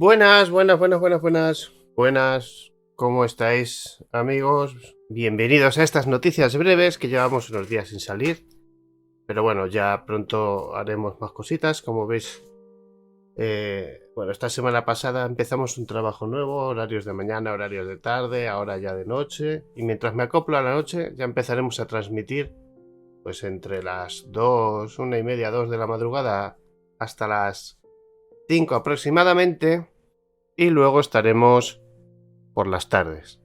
Buenas, buenas, buenas, buenas, buenas. Buenas, ¿cómo estáis, amigos? Bienvenidos a estas noticias breves que llevamos unos días sin salir. Pero bueno, ya pronto haremos más cositas. Como veis, esta semana pasada empezamos un trabajo nuevo, horarios de mañana, horarios de tarde, ahora ya de noche. Y mientras me acoplo a la noche, ya empezaremos a transmitir pues entre las 2, 1:30, 2 de la madrugada hasta las 5 aproximadamente. Y luego estaremos por las tardes.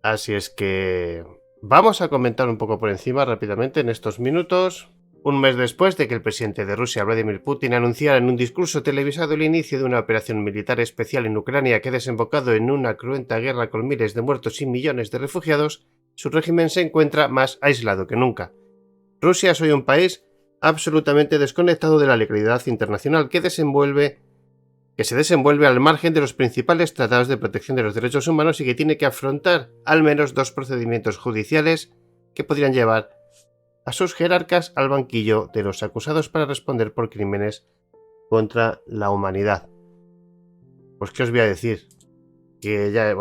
Así es que vamos a comentar un poco por encima rápidamente en estos minutos. Un mes después de que el presidente de Rusia, Vladimir Putin, anunciara en un discurso televisado el inicio de una operación militar especial en Ucrania que ha desembocado en una cruenta guerra con miles de muertos y millones de refugiados, su régimen se encuentra más aislado que nunca. Rusia es hoy un país absolutamente desconectado de la legalidad internacional que se desenvuelve al margen de los principales tratados de protección de los derechos humanos y que tiene que afrontar al menos 2 procedimientos judiciales que podrían llevar a sus jerarcas al banquillo de los acusados para responder por crímenes contra la humanidad. Pues qué os voy a decir, que ya,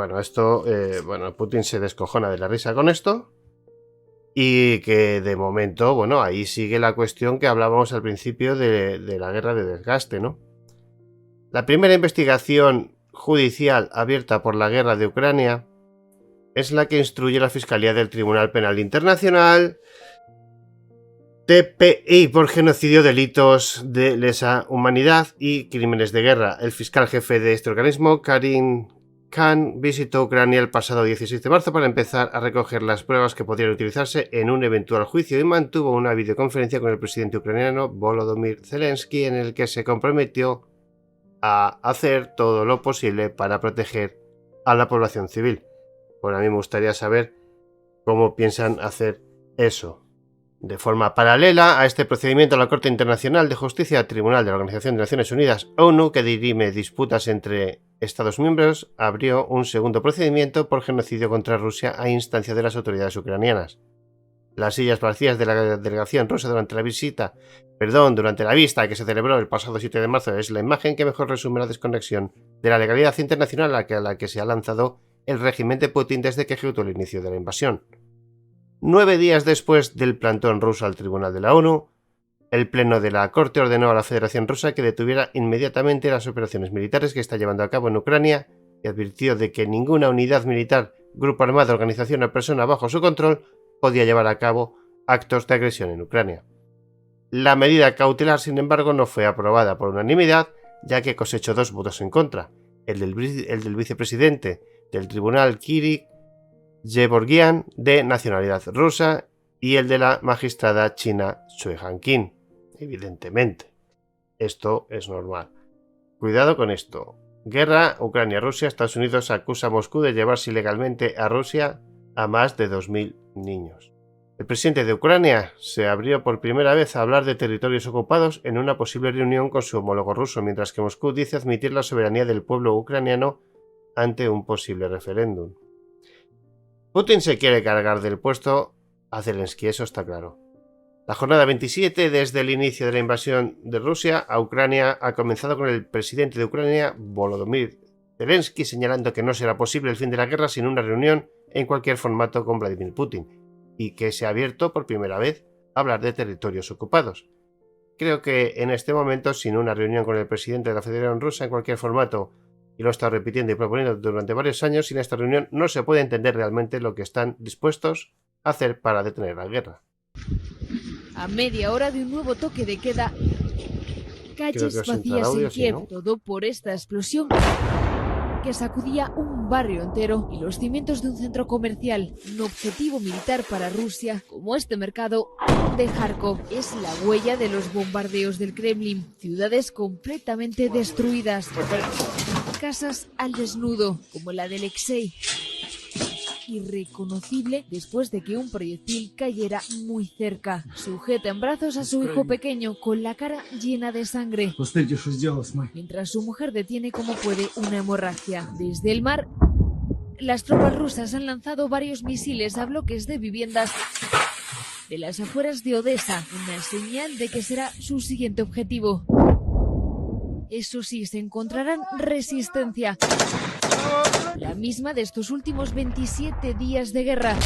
Putin se descojona de la risa con esto y que de momento, ahí sigue la cuestión que hablábamos al principio de la guerra de desgaste, ¿no? La primera investigación judicial abierta por la guerra de Ucrania es la que instruye la Fiscalía del Tribunal Penal Internacional, TPI, por genocidio, delitos de lesa humanidad y crímenes de guerra. El fiscal jefe de este organismo, Karim Khan, visitó Ucrania el pasado 16 de marzo para empezar a recoger las pruebas que podrían utilizarse en un eventual juicio y mantuvo una videoconferencia con el presidente ucraniano Volodymyr Zelensky en el que se comprometió a hacer todo lo posible para proteger a la población civil. Bueno, a mí me gustaría saber cómo piensan hacer eso. De forma paralela a este procedimiento, la Corte Internacional de Justicia, Tribunal de la Organización de Naciones Unidas, ONU, que dirime disputas entre Estados miembros, abrió un segundo procedimiento por genocidio contra Rusia a instancia de las autoridades ucranianas. Las sillas vacías de la delegación rusa durante la vista que se celebró el pasado 7 de marzo es la imagen que mejor resume la desconexión de la legalidad internacional a la que se ha lanzado el régimen de Putin desde que ejecutó el inicio de la invasión. 9 días después del plantón ruso al Tribunal de la ONU, el Pleno de la Corte ordenó a la Federación Rusa que detuviera inmediatamente las operaciones militares que está llevando a cabo en Ucrania y advirtió de que ninguna unidad militar, grupo armado, organización o persona bajo su control podía llevar a cabo actos de agresión en Ucrania. La medida cautelar, sin embargo, no fue aprobada por unanimidad, ya que cosechó 2 votos en contra, el del vicepresidente del tribunal Kirill Gevorgian, de nacionalidad rusa, y el de la magistrada china Xue Hanqin. Evidentemente, esto es normal. Cuidado con esto. Guerra Ucrania-Rusia. Estados Unidos acusa a Moscú de llevarse ilegalmente a Rusia a más de 2.000 niños. El presidente de Ucrania se abrió por primera vez a hablar de territorios ocupados en una posible reunión con su homólogo ruso, mientras que Moscú dice admitir la soberanía del pueblo ucraniano ante un posible referéndum. Putin se quiere cargar del puesto a Zelensky, eso está claro. La jornada 27 desde el inicio de la invasión de Rusia a Ucrania ha comenzado con el presidente de Ucrania, Volodymyr Zelensky, señalando que no será posible el fin de la guerra sin una reunión en cualquier formato con Vladimir Putin, y que se ha abierto por primera vez a hablar de territorios ocupados. Creo que en este momento, sin una reunión con el presidente de la Federación Rusa en cualquier formato, y lo he estado repitiendo y proponiendo durante varios años, sin esta reunión no se puede entender realmente lo que están dispuestos a hacer para detener la guerra. A media hora de un nuevo toque de queda, calles vacías en Kiev, ¿no? Todo por esta explosión que sacudía un barrio entero y los cimientos de un centro comercial, un objetivo militar para Rusia, como este mercado de Kharkov. Es la huella de los bombardeos del Kremlin, ciudades completamente destruidas, casas al desnudo, como la de Alexei, irreconocible después de que un proyectil cayera muy cerca. Sujeta en brazos a su hijo pequeño con la cara llena de sangre, mientras su mujer detiene como puede una hemorragia. Desde el mar, las tropas rusas han lanzado varios misiles a bloques de viviendas de las afueras de Odessa, una señal de que será su siguiente objetivo. Eso sí, se encontrarán resistencia. La misma de estos últimos 27 días de guerra,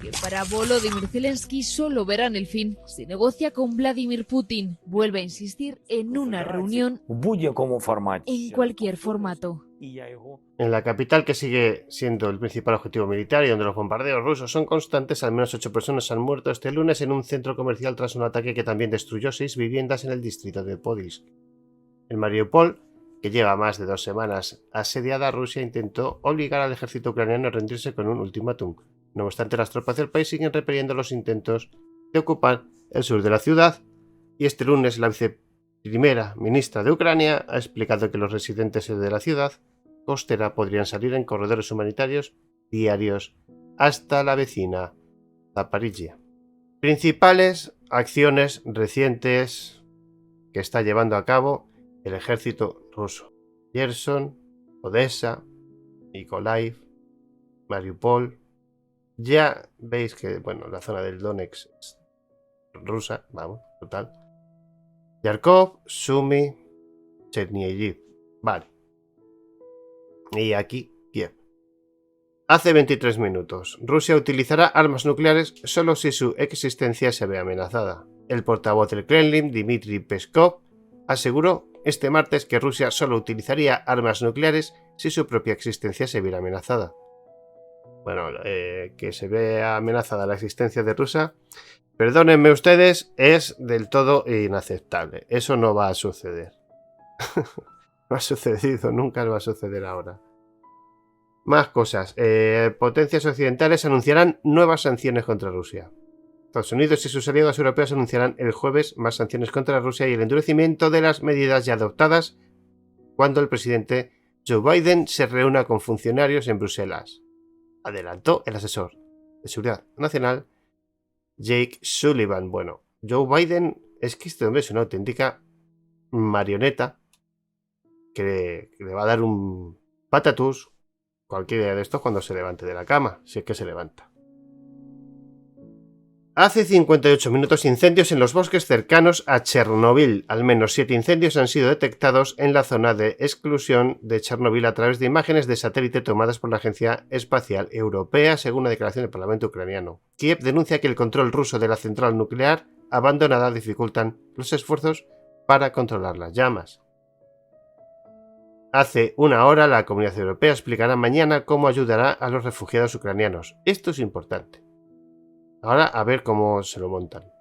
que para Volodymyr Zelensky solo verán el fin si negocia con Vladimir Putin. Vuelve a insistir en una reunión en cualquier formato. En la capital, que sigue siendo el principal objetivo militar y donde los bombardeos rusos son constantes, al menos 8 personas han muerto este lunes en un centro comercial tras un ataque que también destruyó 6 viviendas en el distrito de Podilsk. En Mariupol, que lleva más de 2 semanas asediada, Rusia intentó obligar al ejército ucraniano a rendirse con un ultimátum. No obstante, las tropas del país siguen repeliendo los intentos de ocupar el sur de la ciudad, y este lunes la viceprimera ministra de Ucrania ha explicado que los residentes de la ciudad costera podrían salir en corredores humanitarios diarios hasta la vecina Zaporizhia. Principales acciones recientes que está llevando a cabo el ejército ruso: Kherson, Odessa, Mykolaiv, Mariupol. Ya veis que, la zona del Donetsk es rusa, total. Kharkov, Sumy, Chernihiv. Vale. Y aquí, Kiev. Hace 23 minutos, Rusia utilizará armas nucleares solo si su existencia se ve amenazada. El portavoz del Kremlin, Dmitry Peskov, aseguró este martes que Rusia solo utilizaría armas nucleares si su propia existencia se viera amenazada. Que se vea amenazada la existencia de Rusia, perdónenme ustedes, es del todo inaceptable. Eso no va a suceder. No ha sucedido, nunca va a suceder ahora. Más cosas. Potencias occidentales anunciarán nuevas sanciones contra Rusia. Estados Unidos y sus aliados europeos anunciarán el jueves más sanciones contra Rusia y el endurecimiento de las medidas ya adoptadas cuando el presidente Joe Biden se reúna con funcionarios en Bruselas, adelantó el asesor de seguridad nacional Jake Sullivan. Joe Biden es que este hombre es una auténtica marioneta que le va a dar un patatús cualquier día de estos cuando se levante de la cama, si es que se levanta. Hace 58 minutos, incendios en los bosques cercanos a Chernobyl. Al menos 7 incendios han sido detectados en la zona de exclusión de Chernobyl a través de imágenes de satélite tomadas por la Agencia Espacial Europea, según una declaración del Parlamento ucraniano. Kiev denuncia que el control ruso de la central nuclear abandonada dificultan los esfuerzos para controlar las llamas. Hace una hora, la Comunidad Europea explicará mañana cómo ayudará a los refugiados ucranianos. Esto es importante. Ahora a ver cómo se lo montan.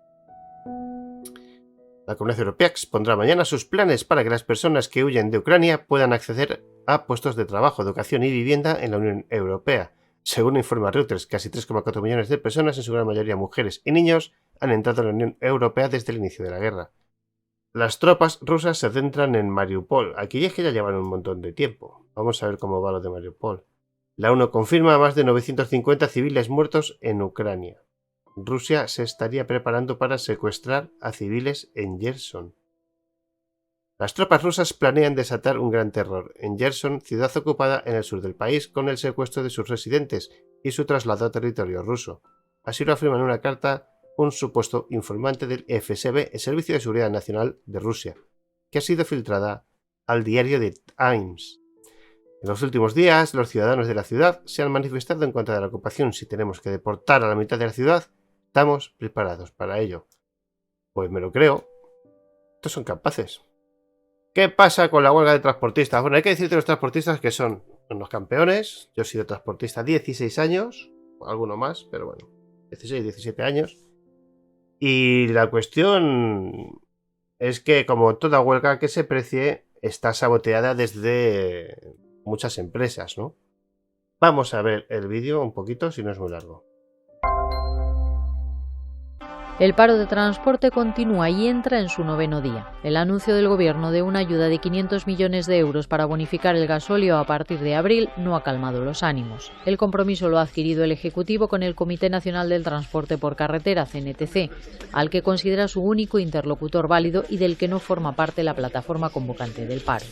La Comunidad Europea expondrá mañana sus planes para que las personas que huyen de Ucrania puedan acceder a puestos de trabajo, educación y vivienda en la Unión Europea. Según informa Reuters, casi 3,4 millones de personas, en su gran mayoría mujeres y niños, han entrado en la Unión Europea desde el inicio de la guerra. Las tropas rusas se centran en Mariupol. Aquí es que ya llevan un montón de tiempo. Vamos a ver cómo va lo de Mariupol. La ONU confirma más de 950 civiles muertos en Ucrania. Rusia se estaría preparando para secuestrar a civiles en Kherson. Las tropas rusas planean desatar un gran terror en Kherson, ciudad ocupada en el sur del país, con el secuestro de sus residentes y su traslado a territorio ruso. Así lo afirma en una carta un supuesto informante del FSB, el Servicio de Seguridad Nacional de Rusia, que ha sido filtrada al diario The Times. En los últimos días, los ciudadanos de la ciudad se han manifestado en contra de la ocupación. Si tenemos que deportar a la mitad de la ciudad, estamos preparados para ello. Pues me lo creo. Estos son capaces. ¿Qué pasa con la huelga de transportistas? Bueno, hay que decirte los transportistas que son unos campeones. Yo he sido transportista 16 años, o alguno más, pero bueno, 16, 17 años. Y la cuestión es que, como toda huelga que se precie, está saboteada desde muchas empresas, ¿no? Vamos a ver el vídeo un poquito, si no es muy largo. El paro de transporte continúa y entra en su 9º día. El anuncio del gobierno de una ayuda de 500 millones de euros para bonificar el gasóleo a partir de abril no ha calmado los ánimos. El compromiso lo ha adquirido el Ejecutivo con el Comité Nacional del Transporte por Carretera, CNTC, al que considera su único interlocutor válido y del que no forma parte la plataforma convocante del paro.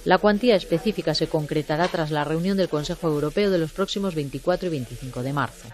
La cuantía específica se concretará tras la reunión del Consejo Europeo de los próximos 24 y 25 de marzo.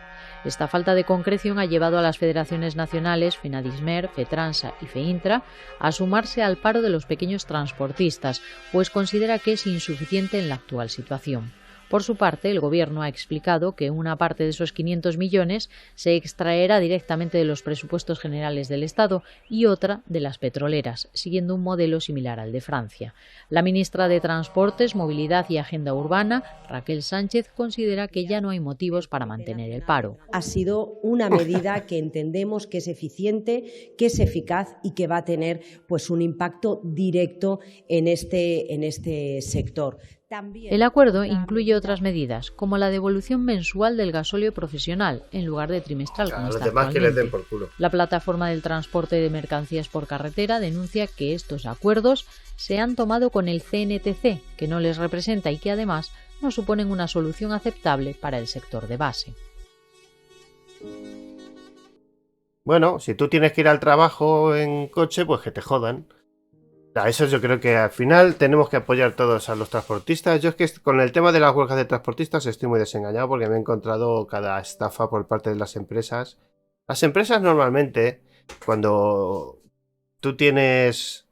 Esta falta de concreción ha llevado a las federaciones nacionales FENADISMER, FETRANSA y FEINTRA a sumarse al paro de los pequeños transportistas, pues considera que es insuficiente en la actual situación. Por su parte, el Gobierno ha explicado que una parte de esos 500 millones se extraerá directamente de los presupuestos generales del Estado y otra de las petroleras, siguiendo un modelo similar al de Francia. La ministra de Transportes, Movilidad y Agenda Urbana, Raquel Sánchez, considera que ya no hay motivos para mantener el paro. Ha sido una medida que entendemos que es eficiente, que es eficaz y que va a tener pues un impacto directo en este sector. El acuerdo incluye otras medidas, como la devolución mensual del gasóleo profesional, en lugar de trimestral, como está actualmente. Que les den por culo. La plataforma del transporte de mercancías por carretera denuncia que estos acuerdos se han tomado con el CNTC, que no les representa y que además no suponen una solución aceptable para el sector de base. Bueno, si tú tienes que ir al trabajo en coche, pues que te jodan. A eso yo creo que al final tenemos que apoyar todos a los transportistas. Yo es que con el tema de las huelgas de transportistas estoy muy desengañado porque me he encontrado cada estafa por parte de las empresas. Las empresas normalmente, cuando tú tienes,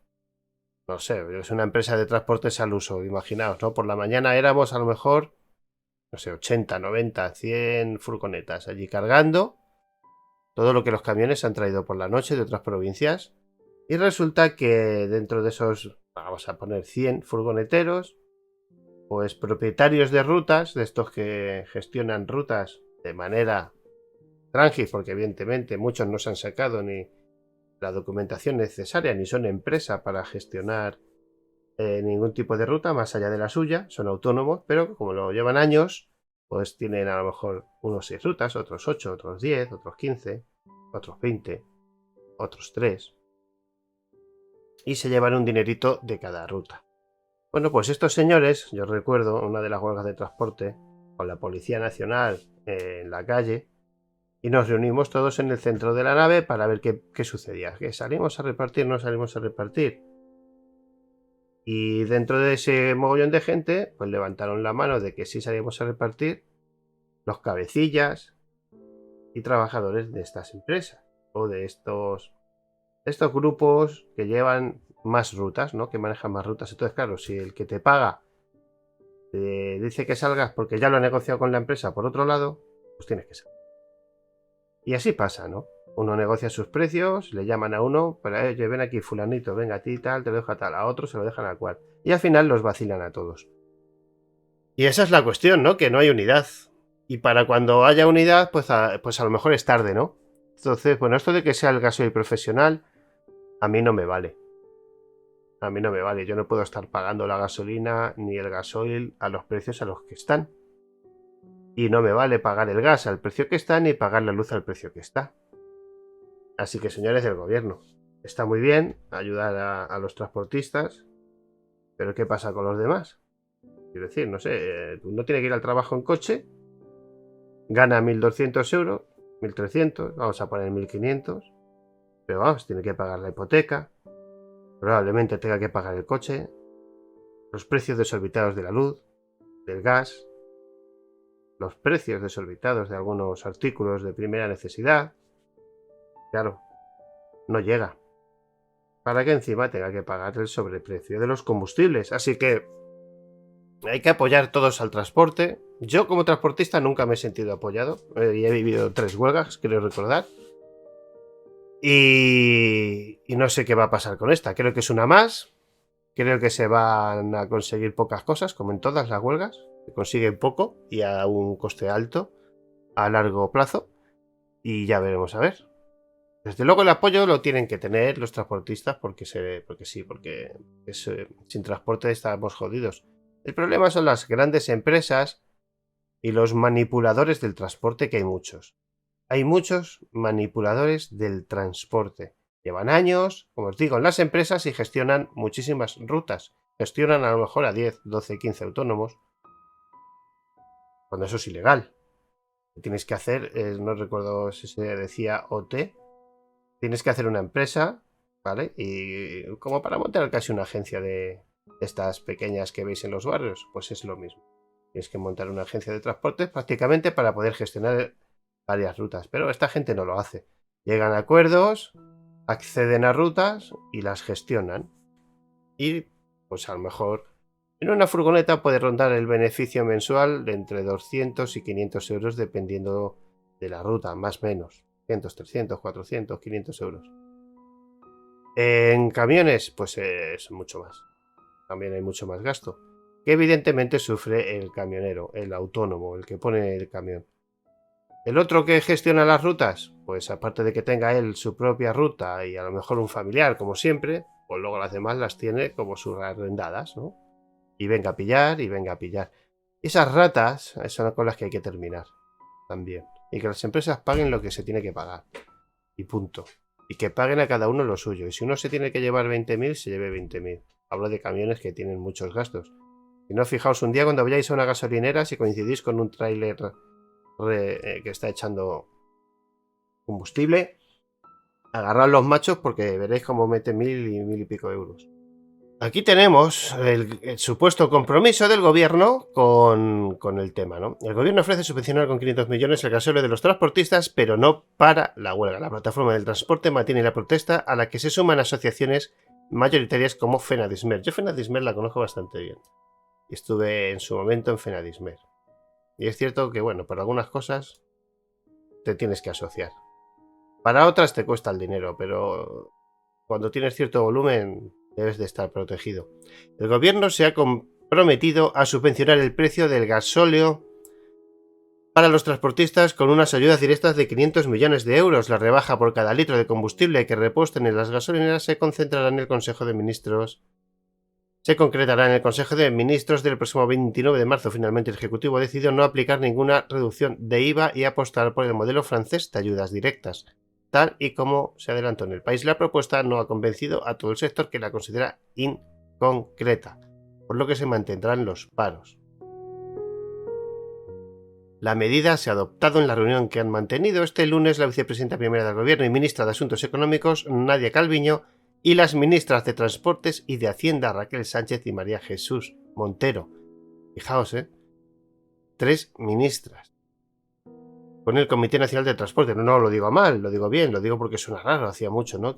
no sé, es una empresa de transportes al uso, imaginaos, ¿no? Por la mañana éramos a lo mejor, no sé, 80, 90, 100 furgonetas allí cargando todo lo que los camiones han traído por la noche de otras provincias. Y resulta que dentro de esos, vamos a poner 100 furgoneteros, pues propietarios de rutas, de estos que gestionan rutas de manera tranqui, porque evidentemente muchos no se han sacado ni la documentación necesaria, ni son empresa para gestionar ningún tipo de ruta más allá de la suya, son autónomos, pero como lo llevan años, pues tienen a lo mejor unos 6 rutas, otros 8, otros 10, otros 15, otros 20, otros 3... y se llevan un dinerito de cada ruta. Bueno, pues estos señores, yo recuerdo una de las huelgas de transporte con la Policía Nacional en la calle, y nos reunimos todos en el centro de la nave para ver qué sucedía. ¿Que salimos a repartir? ¿No salimos a repartir? Y dentro de ese mogollón de gente, pues levantaron la mano de que sí salimos a repartir los cabecillas y trabajadores de estas empresas o de estos grupos que llevan más rutas, ¿no? Que manejan más rutas. Entonces, claro, si el que te paga te dice que salgas porque ya lo ha negociado con la empresa por otro lado, pues tienes que salir. Y así pasa, ¿no? Uno negocia sus precios, le llaman a uno, para oye, ven aquí fulanito, venga a ti tal, te lo deja tal, a otro se lo dejan al cual. Y al final los vacilan a todos. Y esa es la cuestión, ¿no? Que no hay unidad. Y para cuando haya unidad, pues a lo mejor es tarde, ¿no? Entonces, bueno, esto de que sea el gasoil profesional, a mí no me vale. A mí no me vale. Yo no puedo estar pagando la gasolina ni el gasoil a los precios a los que están. Y no me vale pagar el gas al precio que está ni pagar la luz al precio que está. Así que, señores del gobierno, está muy bien ayudar a los transportistas, pero ¿qué pasa con los demás? Quiero decir, no sé, uno tiene que ir al trabajo en coche, gana 1.200 euros, 1.300, vamos a poner 1.500, pero vamos, tiene que pagar la hipoteca, probablemente tenga que pagar el coche, los precios desorbitados de la luz, del gas, los precios desorbitados de algunos artículos de primera necesidad. Claro, no llega. Para que encima tenga que pagar el sobreprecio de los combustibles. Así que hay que apoyar todos al transporte. Yo como transportista nunca me he sentido apoyado. Y he vivido 3 huelgas, creo recordar. Y no sé qué va a pasar con esta. Creo que es una más. Creo que se van a conseguir pocas cosas, como en todas las huelgas. Se consiguen poco y a un coste alto a largo plazo. Y ya veremos a ver. Desde luego el apoyo lo tienen que tener los transportistas porque sin transporte estamos jodidos. El problema son las grandes empresas y los manipuladores del transporte, que hay muchos. Hay muchos manipuladores del transporte. Llevan años, como os digo, en las empresas y gestionan muchísimas rutas. Gestionan a lo mejor a 10, 12, 15 autónomos. Cuando eso es ilegal. Lo que tienes que hacer, no recuerdo si se decía OT, tienes que hacer una empresa, ¿vale? Y como para montar casi una agencia de estas pequeñas que veis en los barrios, pues es lo mismo. Tienes que montar una agencia de transportes prácticamente para poder gestionar varias rutas, pero esta gente no lo hace. Llegan a acuerdos, acceden a rutas y las gestionan. Y pues a lo mejor en una furgoneta puede rondar el beneficio mensual de entre 200 y 500 euros dependiendo de la ruta, más o menos. 200, 300, 400, 500 euros. En camiones, pues es mucho más. También hay mucho más gasto, que evidentemente sufre el camionero, el autónomo, el que pone el camión. El otro que gestiona las rutas, pues aparte de que tenga él su propia ruta y a lo mejor un familiar, como siempre, pues luego las demás las tiene como sus arrendadas, ¿no? Y venga a pillar, y venga a pillar. Esas ratas son con las que hay que terminar también. Y que las empresas paguen lo que se tiene que pagar. Y punto. Y que paguen a cada uno lo suyo. Y si uno se tiene que llevar 20.000, se lleve 20.000. Hablo de camiones que tienen muchos gastos. Si no, fijaos un día cuando vayáis a una gasolinera, si coincidís con un tráiler que está echando combustible, agarrad los machos porque veréis cómo mete 1.000 y 1.000 y pico euros. Aquí tenemos el supuesto compromiso del gobierno con el tema, ¿no? El gobierno ofrece subvencionar con 500 millones el gasóleo de los transportistas, pero no para la huelga. La plataforma del transporte mantiene la protesta, a la que se suman asociaciones mayoritarias como Fenadismer. Yo Fenadismer la conozco bastante bien. Y estuve en su momento en Fenadismer. Y es cierto que, bueno, para algunas cosas te tienes que asociar. Para otras te cuesta el dinero, pero cuando tienes cierto volumen debes de estar protegido. El gobierno se ha comprometido a subvencionar el precio del gasóleo para los transportistas con unas ayudas directas de 500 millones de euros. La rebaja por cada litro de combustible que reposten en las gasolineras se concretará en el Consejo de Ministros del próximo 29 de marzo. Finalmente, el Ejecutivo decidió no aplicar ninguna reducción de IVA y apostar por el modelo francés de ayudas directas. Tal y como se adelantó en el país, la propuesta no ha convencido a todo el sector, que la considera inconcreta, por lo que se mantendrán los paros. La medida se ha adoptado en la reunión que han mantenido este lunes la vicepresidenta primera del Gobierno y ministra de Asuntos Económicos, Nadia Calviño, y las ministras de Transportes y de Hacienda, Raquel Sánchez y María Jesús Montero. Fijaos, 3 ministras. Con el Comité Nacional de Transporte. No lo digo mal, lo digo bien, lo digo porque suena raro. Hacía mucho, ¿no?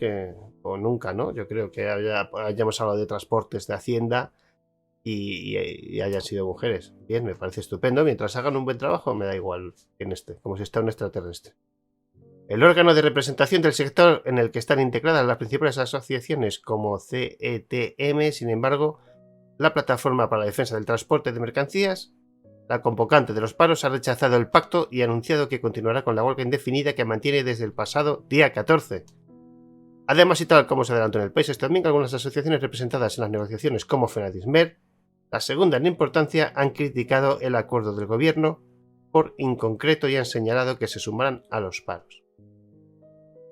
O nunca, ¿no? Yo creo que hayamos hablado de transportes, de Hacienda y hayan sido mujeres. Bien, me parece estupendo. Mientras hagan un buen trabajo, me da igual como si está un extraterrestre. El órgano de representación del sector en el que están integradas las principales asociaciones como CETM, sin embargo, la Plataforma para la Defensa del Transporte de Mercancías, la convocante de los paros, ha rechazado el pacto y ha anunciado que continuará con la huelga indefinida que mantiene desde el pasado día 14. Además, y tal como se adelantó en el país este domingo, algunas asociaciones representadas en las negociaciones como Fenadismer, la segunda en importancia, han criticado el acuerdo del gobierno por inconcreto y han señalado que se sumarán a los paros.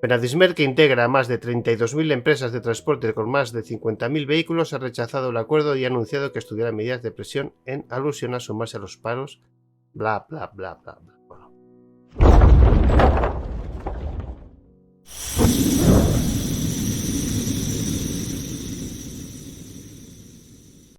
Fenadismer, que integra a más de 32.000 empresas de transporte con más de 50.000 vehículos, ha rechazado el acuerdo y ha anunciado que estudiará medidas de presión en alusión a sumarse a los paros. Bla, bla, bla, bla, bla. Bueno.